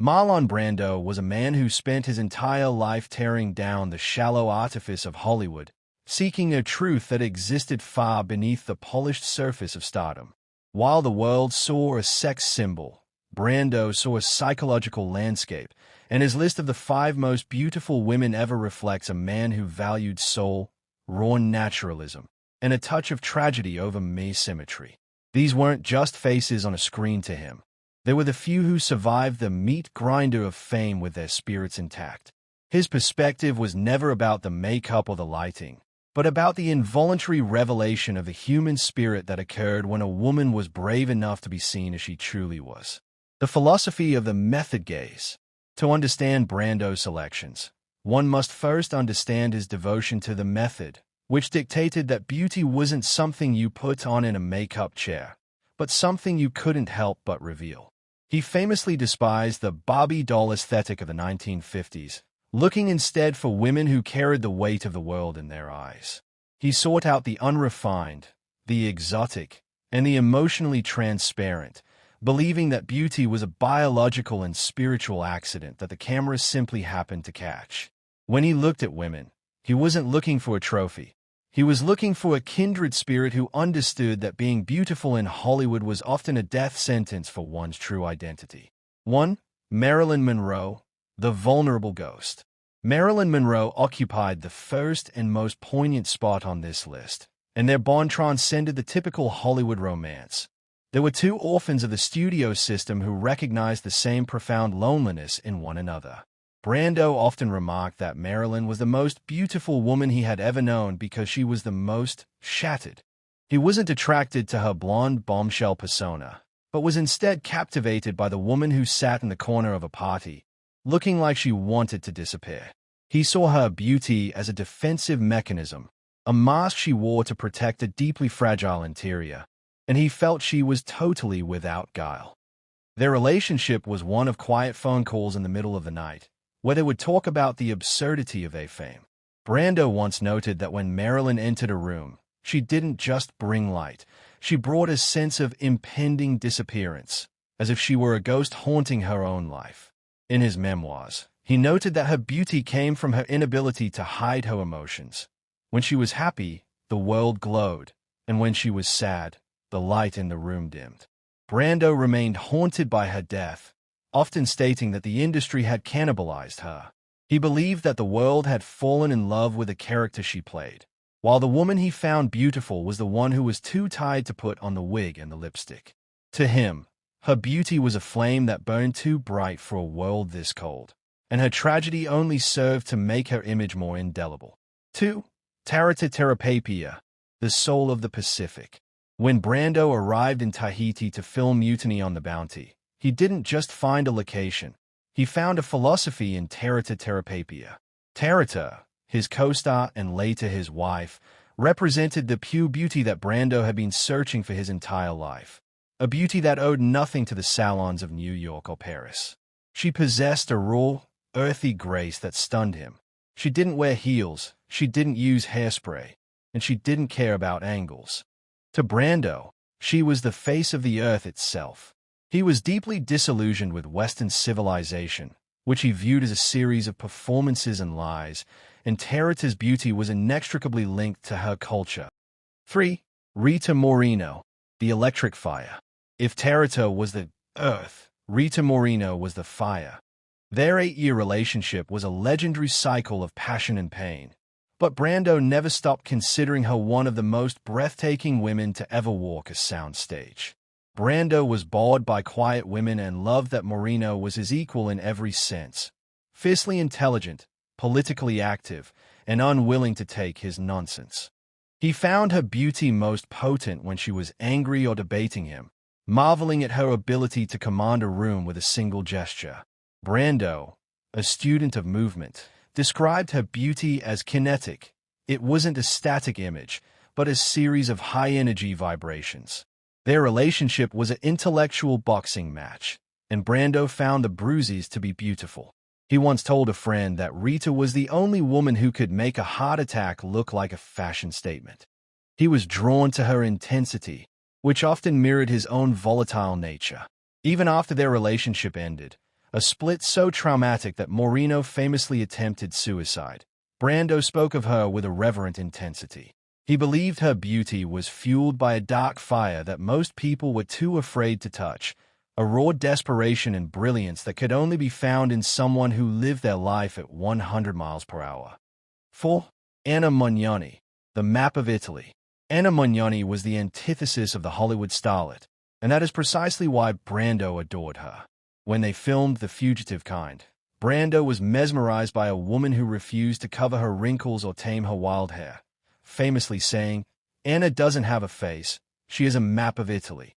Marlon Brando was a man who spent his entire life tearing down the shallow artifice of Hollywood, seeking a truth that existed far beneath the polished surface of stardom. While the world saw a sex symbol, Brando saw a psychological landscape, and his list of the 5 most beautiful women ever reflects a man who valued soul, raw naturalism, and a touch of tragedy over mere symmetry. These weren't just faces on a screen to him. They were the few who survived the meat grinder of fame with their spirits intact. His perspective was never about the makeup or the lighting, but about the involuntary revelation of the human spirit that occurred when a woman was brave enough to be seen as she truly was. The philosophy of the method gaze. To understand Brando's selections, one must first understand his devotion to the method, which dictated that beauty wasn't something you put on in a makeup chair, but something you couldn't help but reveal. He famously despised the Barbie doll aesthetic of the 1950s, looking instead for women who carried the weight of the world in their eyes. He sought out the unrefined, the exotic, and the emotionally transparent, believing that beauty was a biological and spiritual accident that the camera simply happened to catch. When he looked at women, he wasn't looking for a trophy. He was looking for a kindred spirit who understood that being beautiful in Hollywood was often a death sentence for one's true identity. 1. Marilyn Monroe, the vulnerable ghost. Marilyn Monroe occupied the first and most poignant spot on this list, and their bond transcended the typical Hollywood romance. There were 2 orphans of the studio system who recognized the same profound loneliness in one another. Brando often remarked that Marilyn was the most beautiful woman he had ever known because she was the most shattered. He wasn't attracted to her blonde bombshell persona, but was instead captivated by the woman who sat in the corner of a party, looking like she wanted to disappear. He saw her beauty as a defensive mechanism, a mask she wore to protect a deeply fragile interior, and he felt she was totally without guile. Their relationship was one of quiet phone calls in the middle of the night, where they would talk about the absurdity of their fame. Brando once noted that when Marilyn entered a room, she didn't just bring light, she brought a sense of impending disappearance, as if she were a ghost haunting her own life. In his memoirs, he noted that her beauty came from her inability to hide her emotions. When she was happy, the world glowed, and when she was sad, the light in the room dimmed. Brando remained haunted by her death, often stating that the industry had cannibalized her. He believed that the world had fallen in love with the character she played, while the woman he found beautiful was the one who was too tired to put on the wig and the lipstick. To him, her beauty was a flame that burned too bright for a world this cold, and her tragedy only served to make her image more indelible. 2. Tarita, the soul of the Pacific. When Brando arrived in Tahiti to film Mutiny on the Bounty, he didn't just find a location. He found a philosophy in Tarita. Tarita, his co-star and later his wife, represented the pure beauty that Brando had been searching for his entire life, a beauty that owed nothing to the salons of New York or Paris. She possessed a raw, earthy grace that stunned him. She didn't wear heels, she didn't use hairspray, and she didn't care about angles. To Brando, she was the face of the earth itself. He was deeply disillusioned with Western civilization, which he viewed as a series of performances and lies, and Tarita's beauty was inextricably linked to her culture. 3. Rita Moreno, the electric fire. If Tarita was the earth, Rita Moreno was the fire. Their 8-year relationship was a legendary cycle of passion and pain, but Brando never stopped considering her one of the most breathtaking women to ever walk a soundstage. Brando was bored by quiet women and loved that Moreno was his equal in every sense, fiercely intelligent, politically active, and unwilling to take his nonsense. He found her beauty most potent when she was angry or debating him, marveling at her ability to command a room with a single gesture. Brando, a student of movement, described her beauty as kinetic. It wasn't a static image, but a series of high-energy vibrations. Their relationship was an intellectual boxing match, and Brando found the bruises to be beautiful. He once told a friend that Rita was the only woman who could make a heart attack look like a fashion statement. He was drawn to her intensity, which often mirrored his own volatile nature. Even after their relationship ended, a split so traumatic that Moreno famously attempted suicide. Brando spoke of her with irreverent intensity. He believed her beauty was fueled by a dark fire that most people were too afraid to touch, a raw desperation and brilliance that could only be found in someone who lived their life at 100 miles per hour. 4. Anna Magnani, the map of Italy. Anna Magnani was the antithesis of the Hollywood starlet, and that is precisely why Brando adored her. When they filmed The Fugitive Kind, Brando was mesmerized by a woman who refused to cover her wrinkles or tame her wild hair, famously saying, "Anna doesn't have a face, she is a map of Italy."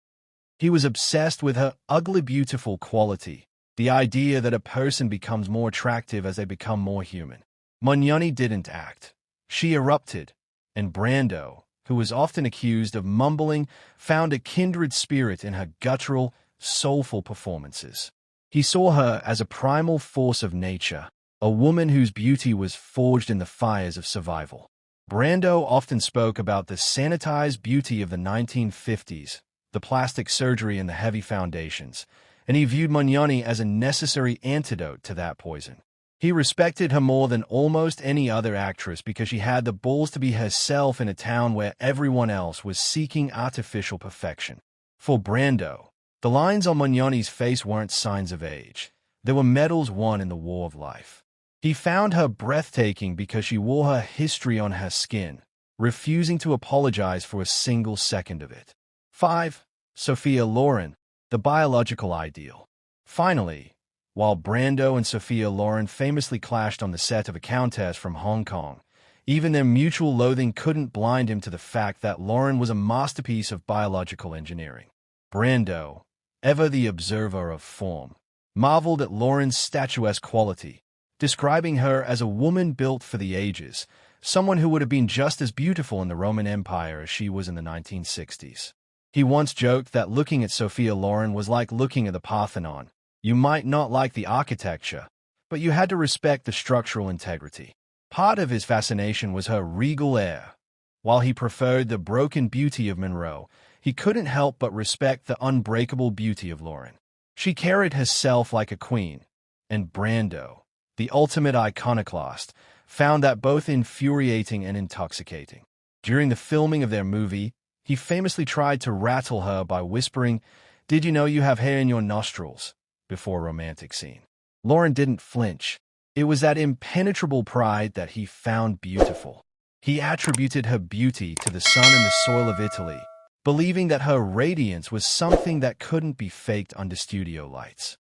He was obsessed with her ugly beautiful quality, the idea that a person becomes more attractive as they become more human. Magnani didn't act. She erupted, and Brando, who was often accused of mumbling, found a kindred spirit in her guttural, soulful performances. He saw her as a primal force of nature, a woman whose beauty was forged in the fires of survival. Brando often spoke about the sanitized beauty of the 1950s, the plastic surgery and the heavy foundations, and he viewed Magnani as a necessary antidote to that poison. He respected her more than almost any other actress because she had the balls to be herself in a town where everyone else was seeking artificial perfection. For Brando, the lines on Magnani's face weren't signs of age. They were medals won in the war of life. He found her breathtaking because she wore her history on her skin, refusing to apologize for a single second of it. 5. Sophia Loren, the biological ideal. Finally, while Brando and Sophia Loren famously clashed on the set of A Countess from Hong Kong, even their mutual loathing couldn't blind him to the fact that Loren was a masterpiece of biological engineering. Brando, ever the observer of form, marveled at Loren's statuesque quality, describing her as a woman built for the ages, someone who would have been just as beautiful in the Roman Empire as she was in the 1960s. He once joked that looking at Sophia Loren was like looking at the Parthenon. You might not like the architecture, but you had to respect the structural integrity. Part of his fascination was her regal air. While he preferred the broken beauty of Monroe, he couldn't help but respect the unbreakable beauty of Loren. She carried herself like a queen, and Brando, the ultimate iconoclast, found that both infuriating and intoxicating. During the filming of their movie, he famously tried to rattle her by whispering, "Did you know you have hair in your nostrils?" before a romantic scene. Loren didn't flinch. It was that impenetrable pride that he found beautiful. He attributed her beauty to the sun and the soil of Italy, believing that her radiance was something that couldn't be faked under studio lights.